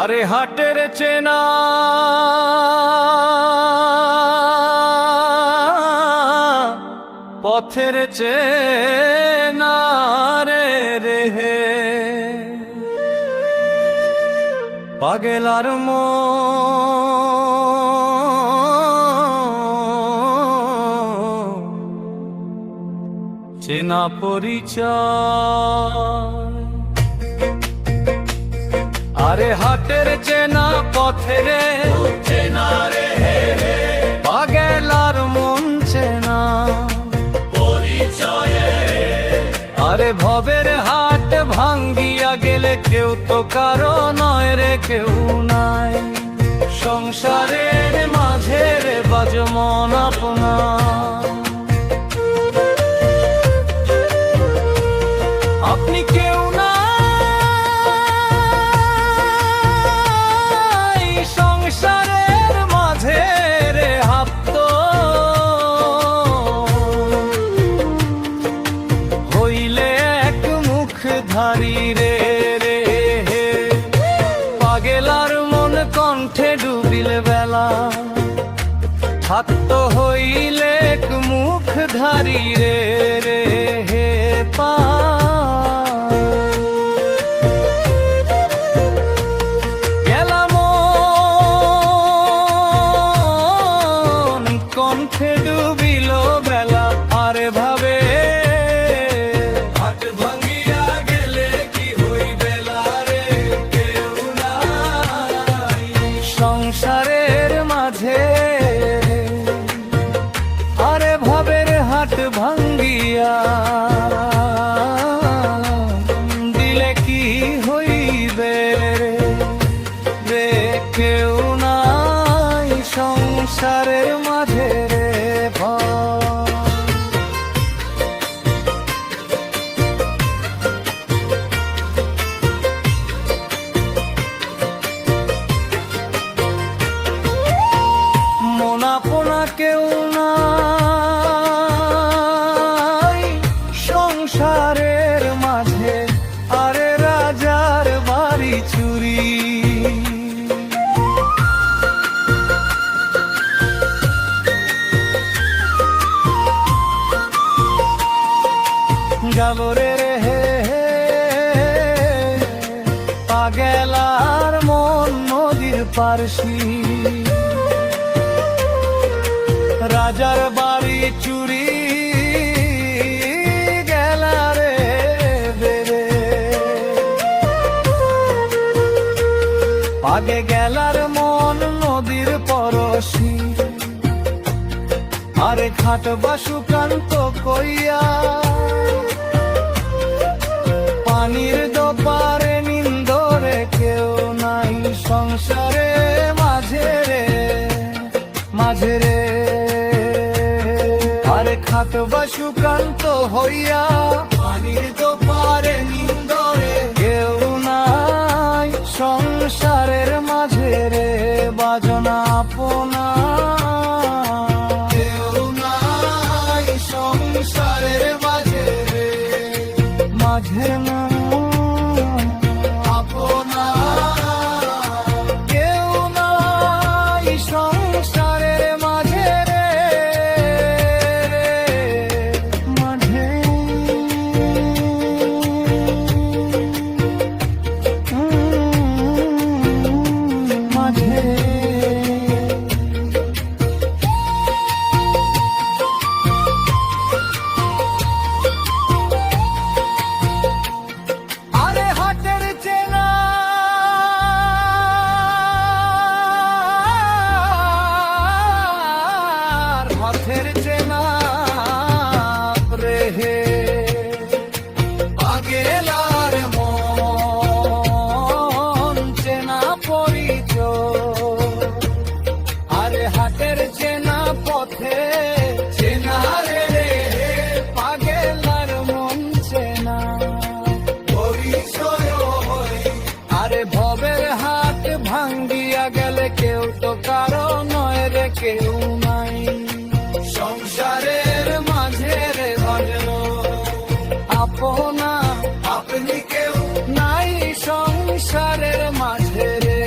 আরে হাটের চেনা পথের চেনা রে রে হে পাগেলার চেনা পরিচয়। আরে হাটের চেনা পথের চেনা রে হে পাগেলার মন চেনা পরিচয়ে। আরে ভবের হাট ভাঙ্গিয়া গেলে কেউ তো কারো নয় রে কেউ নাই, সংসারের মাঝে রে বাজ মন আপনা। আপনি কেউ নাই সংসারের মাঝে রে হাপ্ত, হইলে এক মুখধারী রে রে হে পাগেলার মন কণ্ঠে ডুবিল বেলা, থাকত হইলে এক মুখধারী রে রে হে পা। কণ্ঠে ডুবিল বেলা আরে ভাবে হাট ভাঙ্গিয়া গেলে কি হইবে রে কেউ নাই সংসারের মাঝে। আরে ভাবের হাট ভাঙ্গিয়া দিলে কি হইবে রে কেউ নাই সংসারের মাঝে রে মনাপনা কেউ নাই সংসারের মাঝে। আরে রাজার বাড়ি চুরি গেল রে হে পাগেলার মন নদীর পারসি, রাজার বাড়ি চুরি গেলা রে বেরে পাগে গেলার মন নদীর পরশি। আরে খাটবা সুকান্ত কইয়া পানির দোপারে নিন্দরে কেউ নাই সংসারে মাঝে রে মাঝে রে। আরে খাটবা সুকান্ত হইয়া পানির দোপারে নিন্দরে কেউ নাই সংসারের মাঝে রে বাজনা আপনা। কেউ নাই সংসারের মাঝে রে মাঝে না আপনা, কেউ নাই সংসারের মাঝে রে মাঝে মাঝে। পথের চেনা রে হে পাগেলার মন চেনা পরিচয়। আরে হাটের চেনা পথে চেনা রে রে পাগেলার মন চেনা পরিচয়। আরে ভবের হাট ভাঙ্গিয়া গেলে কেউ তো কারো নয় রে কেউ নাই সংসারের মাঝে রে বাজলো আপনা। আপনি কেউ নাই সংসারের মাঝে রে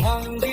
ভাঙ্গ